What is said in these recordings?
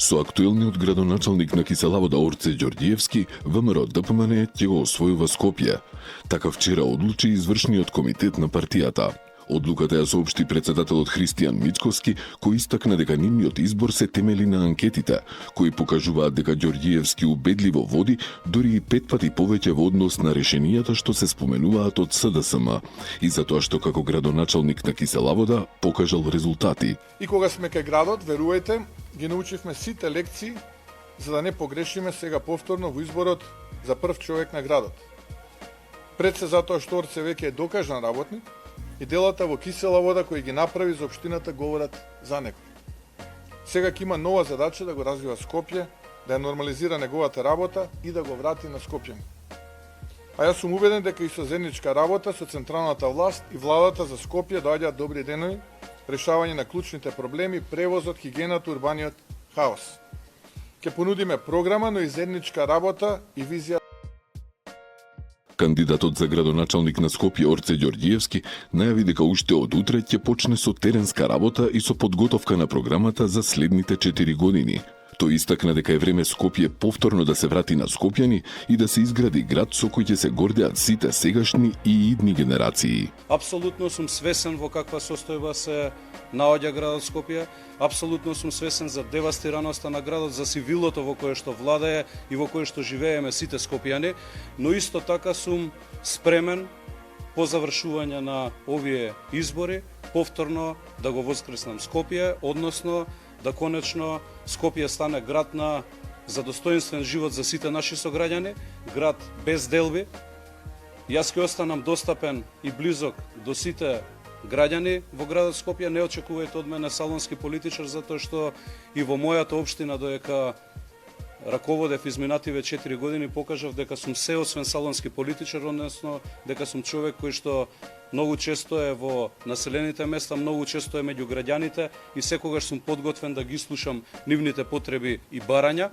Со актуелниот градоначалник на Киселавода Орце Ѓорѓиевски, ВМРО ДПМН ќе го освојува Скопје. Така вчера одлучи извршниот комитет на партијата. Одлуката ја соопшти председателот Христијан Мицкоски, кој истакна дека нивниот избор се темели на анкетите, кои покажуваат дека Ѓорѓиевски убедливо води, дури и 5 пати повеќе во однос на решенијата што се споменуваат од СДСМ, и затоа што како градоначалник на Киселавода покажал резултати. И кога сме кај градот, верувајте, ги научивме сите лекции за да не погрешиме сега повторно во изборот за прв човек на градот. Пред се затоа што Орце веќе е докажан работник, и делата во Киселавода кои ги направи за општината говорат за него. Сега ќе има нова задача да го развива Скопје, да ја нормализира неговата работа и да го врати на Скопје. А јас сум убеден дека и со заедничка работа со централната власт и владата за Скопје доаѓаат добри денови, решавање на клучните проблеми, превозот, хигиената, урбаниот хаос. Ќе понудиме програма, но и заедничка работа и визија. Кандидатот за градоначалник на Скопје Орце Ѓорѓиевски најави дека уште од утре ќе почне со теренска работа и со подготовка на програмата за следните 4 години. Тој истакна дека е време Скопје повторно да се врати на скопјани и да се изгради град со кој ќе се гордеат сите сегашни и идни генерации. Апсолутно сум свесен во каква состојба се наоѓа градот Скопје. Апсолутно сум свесен за девастираноста на градот, за сивилото во кое што владее и во кое што живееме сите скопјани, но исто така сум спремен по завршување на овие избори повторно да го воскреснам Скопје, односно да конечно Скопје стане град за достоинствен живот за сите наши сограѓани, град без делби. Јас ќе останам достапен и близок до сите граѓани во градот Скопје. Не очекувајте од мене салонски политичар, затоа што и во мојата општина доека раководев изминативе 4 години покажав дека сум се освен салонски политичар, односно дека сум човек кој што многу често е во населените места, многу често е меѓу граѓаните и секогаш сум подготвен да ги слушам нивните потреби и барања.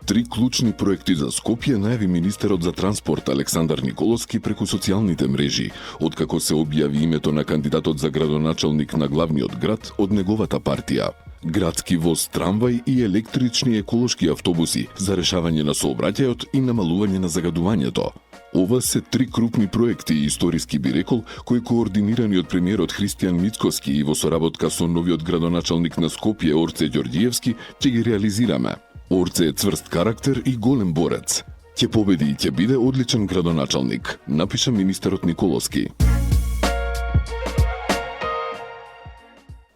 3 клучни проекти за Скопје најави министерот за транспорт Александар Николовски преку социјалните мрежи, откако се објави името на кандидатот за градоначалник на главниот град од неговата партија. Градски воз трамвај и електрични еколошки автобуси за решавање на сообраќајот и намалување на загадувањето. Ова се 3 крупни проекти, историски би рекол, кои координирани од премиерот Христијан Мицкоски и во соработка со новиот градоначалник на Скопје Орце Ѓорѓиевски ќе ги реализираме. Орце е цврст карактер и голем борец. Ќе победи и ќе биде одличен градоначалник, напиша министерот Николовски.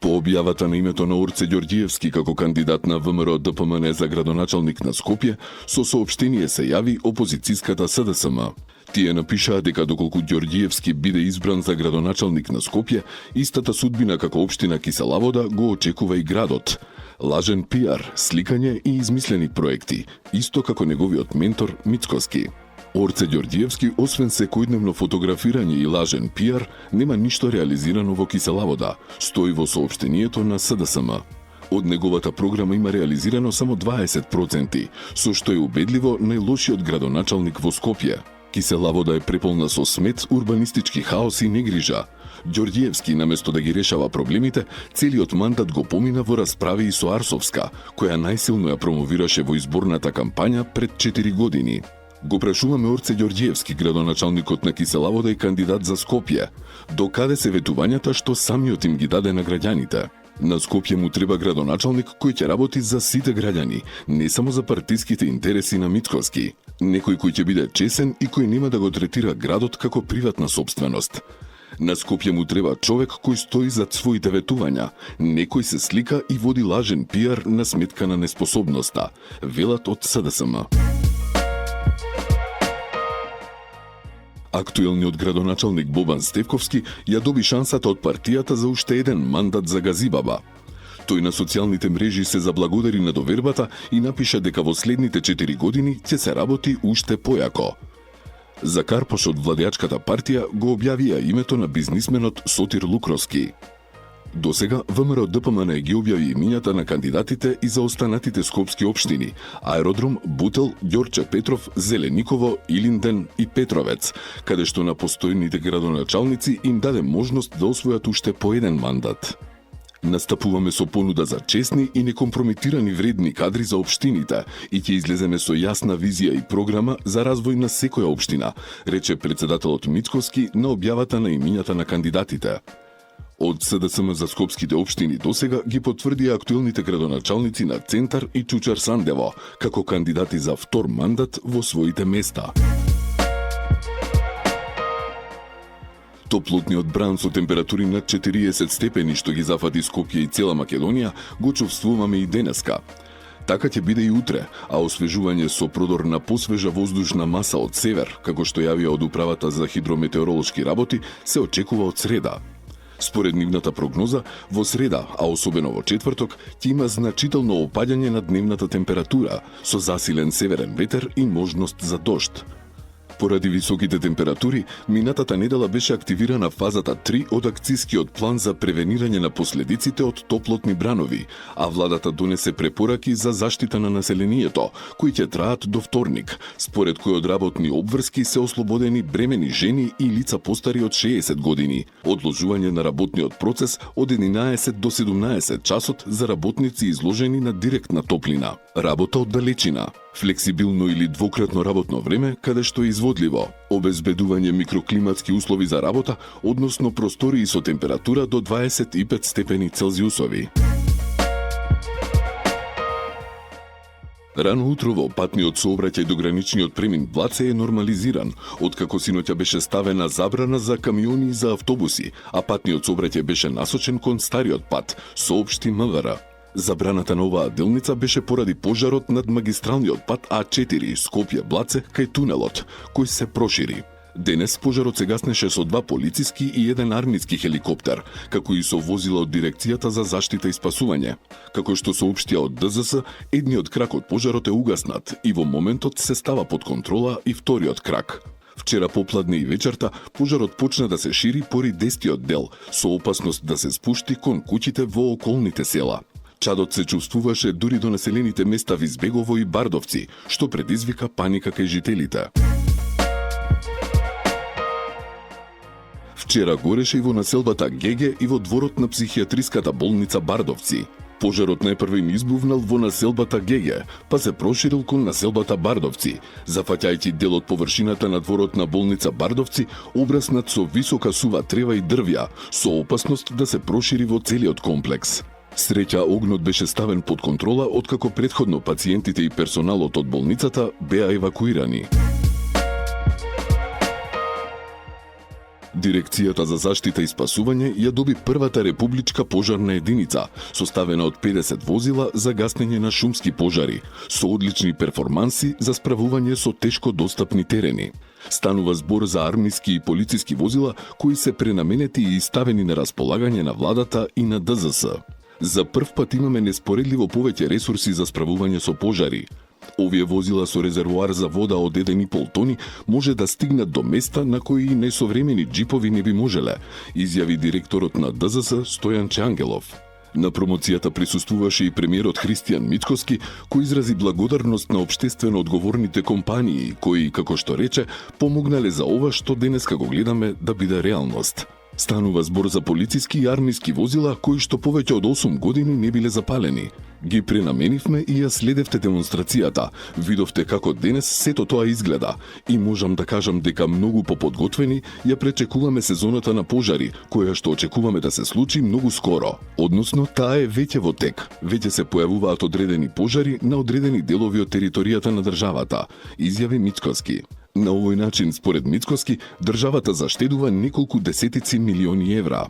По објавата на името на Орце Ѓорѓиевски како кандидат на ВМРО ДПМН за градоначалник на Скопје, со соопштение се јави опозицијската СДСМ. Тие напишаа дека доколку Ѓорѓиевски биде избран за градоначалник на Скопје, истата судбина како општина Киселавода го очекува и градот. Лажен пиар, сликање и измислени проекти, исто како неговиот ментор Мицкоски. Орце Ѓорѓиевски, освен секојдневно фотографирање и лажен пиар, нема ништо реализирано во Киселавода, стои во соопштението на СДСМ. Од неговата програма има реализирано само 20%, со што е убедливо најлошиот градоначалник во Скопје. Киселавода е преполна со смет, урбанистички хаос и негрижа. Ѓорѓиевски, наместо да ги решава проблемите, целиот мандат го помина во расправи и со Арсовска, која најсилно ја промовираше во изборната кампања пред 4 години. Го прашуваме Орце Ѓорѓиевски, градоначалникот на Киселавода и кандидат за Скопје. До каде се ветувањата што самиот им ги даде на граѓаните? На Скопје му треба градоначалник кој ќе работи за сите граѓани, не само за партиските интереси на Мицкоски. Некој кој ќе биде чесен и кој нема да го третира градот како приватна сопственост. На Скопје му треба човек кој стои зад своите ветувања, некој се слика и води лажен пиар на сметка на неспособноста, велат од СДСМ. Актуелниот градоначалник Бобан Стефковски ја доби шансата од партијата за уште еден мандат за Газибаба. Тој на социјалните мрежи се заблагодари на довербата и напиша дека во следните 4 години ќе се работи уште појако. За Карпош од владеачката партија го објавија името на бизнисменот Сотир Лукровски. До сега ВМРО ДПМН ги објави имињата на кандидатите и за останатите скопски општини: Аеродром, Бутел, Ѓорче Петров, Зелениково, Илинден и Петровец, каде што на постојните градоначалници им даде можност да освојат уште по еден мандат. Настапуваме со понуда за честни и некомпромитирани вредни кадри за општините и ќе излеземе со јасна визија и програма за развој на секоја општина, рече председателот Мицкоски на објавата на имињата на кандидатите. Од СДСМ за скопските општини досега ги потврдија актуелните градоначалници на Центар и Чучар Сандево како кандидати за втор мандат во своите места. Топлотниот бран со температури над 40 степени што ги зафати Скопје и цела Македонија го чувствуваме и денеска. Така ќе биде и утре, а освежување со продор на посвежа воздушна маса од север, како што јавија од Управата за хидрометеоролошки работи, се очекува од среда. Според нивната прогноза, во среда, а особено во четврток, ќе има значително опаѓање на дневната температура, со засилен северен ветер и можност за дожд. Поради високите температури, минатата недела беше активирана фазата 3 од акцискиот план за превенирање на последиците од топлотни бранови, а владата донесе препораки за заштита на населението, кои ќе траат до вторник, според кои од работни обврски се ослободени бремени жени и лица постари од 60 години, одложување на работниот процес од 11 до 17 часот за работници изложени на директна топлина, работа од далечина, флексибилно или двократно работно време каде што е изводливо, обезбедување микроклиматски услови за работа, односно простории со температура до 25 степени Целзиусови. Рано утрово патниот сообраќај до граничниот премин Блаце е нормализиран, откако синоќа беше ставена забрана за камиони и за автобуси, а патниот сообраќај беше насочен кон стариот пат, соопшти МВР. Забраната на оваа делница беше поради пожарот над магистралниот пат А4 Скопје-Блаце кај тунелот, кој се прошири. Денес пожарот се гаснеше со 2 полициски и 1 армиски хеликоптер, како и со возила од Дирекцијата за заштита и спасување. Како што соопштија од ДЗС, едниот крак од пожарот е угаснат и во моментот се става под контрола и вториот крак. Вчера попладне и вечерта, пожарот почна да се шири пори 10-тиот дел, со опасност да се спушти кон куќите во околните села. Чадот се чувствуваше дури до населените места Визбегово и Бардовци, што предизвика паника кај жителите. Вчера гореше и во населбата Геге и во дворот на психијатриската болница Бардовци. Пожарот најпрво избувнал во населбата Геге, па се проширил кон населбата Бардовци, зафаќајќи дел од површината на дворот на болница Бардовци, обраснат со висока сува трева и дрвја, со опасност да се прошири во целиот комплекс. Среќа огнот беше ставен под контрола откако претходно пациентите и персоналот од болницата беа евакуирани. Дирекцијата за заштита и спасување ја доби првата републичка пожарна единица, составена од 50 возила за гаснење на шумски пожари, со одлични перформанси за справување со тешко достапни терени. Станува збор за армиски и полициски возила кои се пренаменети и ставени на располагање на владата и на ДЗС. За прв пат имаме неспоредливо повеќе ресурси за справување со пожари. Овие возила со резервоар за вода од 1,5 тони може да стигнат до места на кои и несовремени джипови не би можеле, изјави директорот на ДЗС Стојан Чангелов. На промоцијата присуствуваше и премиерот Христијан Мицкоски, кој изрази благодарност на општествено одговорните компании, кои, како што рече, помогнале за ова што денеска го гледаме да биде реалност. Станува збор за полициски и армиски возила кои што повеќе од 8 години не биле запалени. Ги пренаменивме и ја следевте демонстрацијата, видовте како денес сето тоа изгледа и можам да кажам дека многу поподготвени ја пречекуваме сезоната на пожари, која што очекуваме да се случи многу скоро. Односно, таа е веќе во тек. Веќе се појавуваат одредени пожари на одредени делови од територијата на државата, изјави Мицкоски. На овој начин, според Мицкоски, државата заштедува неколку десетици милиони евра.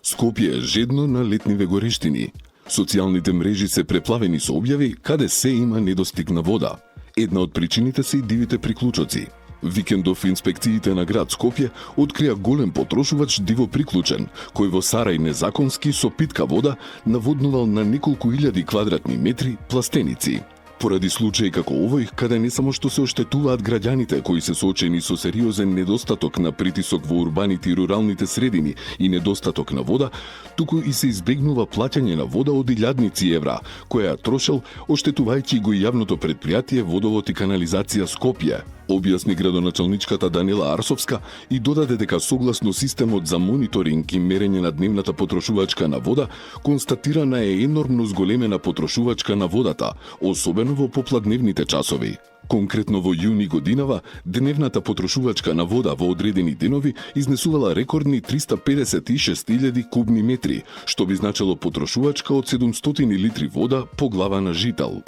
Скопје е жедно на летниве горештини. Социјалните мрежи се преплавени со објави каде се има недостиг на вода. Една од причините се и дивите приклучоци. Викендов инспекциите на град Скопје открија голем потрошувач диво приклучен, кој во Сарај незаконски со питка вода наводнувал на неколку илјади квадратни метри пластеници. Поради случаи како овој, каде не само што се оштетуваат граѓаните кои се соочени со сериозен недостаток на притисок во урбаните и руралните средини и недостаток на вода, туку и се избегнува плаќање на вода од илјадници евра, која ја трошел, оштетувајќи го и јавното претпријатие Водовод и канализација Скопје. објасни градоначалничката Данила Арсовска и додаде дека согласно системот за мониторинг и мерење на дневната потрошувачка на вода, констатирана е енормно зголемена потрошувачка на водата, особено во попладневните часови. Конкретно во јуни годинава, дневната потрошувачка на вода во одредени денови изнесувала рекордни 356.000 кубни метри, што би значило потрошувачка од 700 литри вода по глава на жител.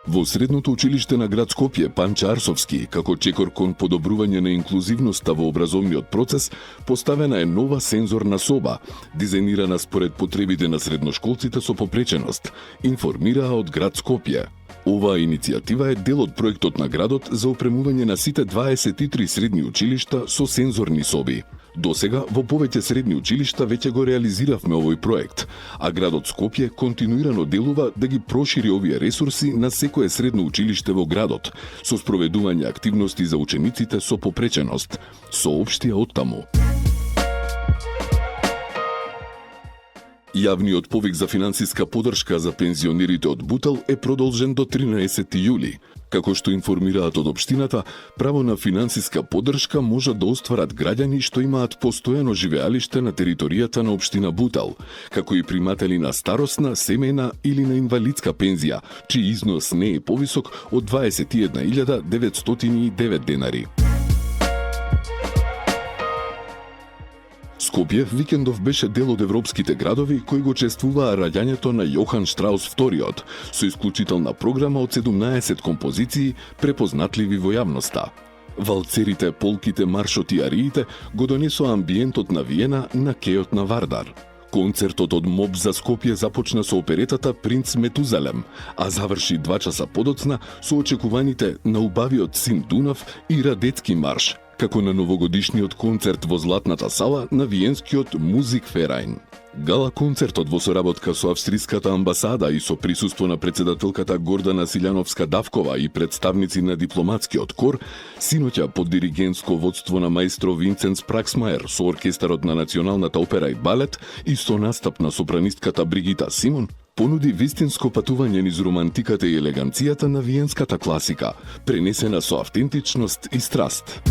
Во Средното училиште на град Скопје Панче Арсовски, како чекор кон подобрување на инклузивноста во образовниот процес, поставена е нова сензорна соба, дизајнирана според потребите на средношколците со попреченост, информираа од град Скопје. Оваа иницијатива е дел од проектот на градот за опремување на сите 23 средни училишта со сензорни соби. Досега, во повеќе средни училишта веќе го реализиравме овој проект, а градот Скопје континуирано делува да ги прошири овие ресурси на секое средно училиште во градот, со спроведување активности за учениците со попреченост, соопштија оттаму. Јавниот повик за финансиска поддршка за пензионерите од Бутел е продолжен до 13 јули. Како што информираат од општината, право на финансиска поддршка можат да остварат граѓани што имаат постојано живеалиште на територијата на општина Бутел, како и приматели на старосна, семејна или на инвалидска пензија, чиј износ не е повисок од 21.909 денари. Скопје викендов беше дел од европските градови кои го чествуваа раѓањето на Јохан Штраус II, со исклучителна програма од 17 композиции препознатливи во јавноста. Валцерите, полките, маршот и ариите го донесоа амбиентот на Виена на кејот на Вардар. Концертот од МОБ за Скопје започна со оперетата Принц Метузелем, а заврши 2 часа подоцна со очекуваните На убавиот син Дунав и Радецки марш, како на новогодишниот концерт во Златната сала на Виенскиот Музик Ферајн. Гала концертот во соработка со Австриската амбасада и со присуство на председателката Гордана Силјановска-Давкова и представници на дипломатскиот кор, синоќа под диригентско водство на маестро Винценц Праксмаер со оркестарот на Националната опера и балет и со настап на сопранистката Бригита Симон, понуди вистинско патување низ романтиката и елеганцијата на виенската класика, пренесена со автентичност и страст.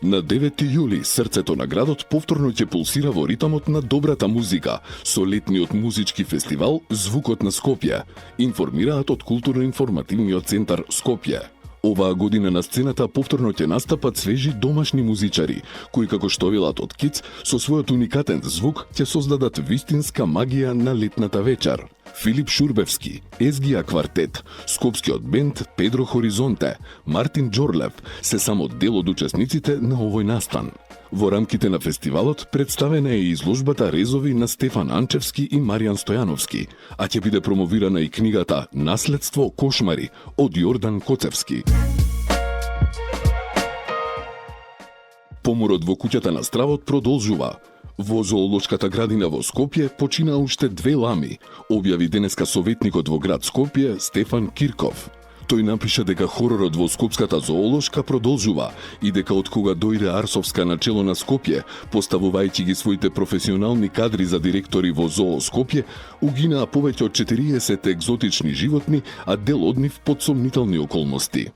На 9 јули срцето на градот повторно ќе пулсира во ритмот на добрата музика со летниот музички фестивал Звукот на Скопје, информираат од културно-информативниот центар Скопје. Оваа година на сцената повторно ќе настапат свежи домашни музичари, кои како што велат од КИЦ, со својот уникатен звук ќе создадат вистинска магија на летната вечер. Филип Шурбевски, Езгија квартет, скопскиот бенд Педро Хоризонте, Мартин Џорлев се само дел од учесниците на овој настан. Во рамките на фестивалот представена е изложбата Резови на Стефан Анчевски и Маријан Стојановски, а ќе биде промовирана и книгата Наследство кошмари од Јордан Коцевски. Поморот во куќата на стравот продолжува. Во зоолошката градина во Скопје почина уште 2 лами, објави денеска советникот во град Скопје Стефан Кирков. Тој напиша дека хоророт во Скопската зоолошка продолжува и дека од кога дојде Арсовска на чело на Скопје, поставувајќи ги своите професионални кадри за директори во Зоо Скопје, угинаа повеќе од 40 екзотични животни, а дел од нив под сомнителни околности.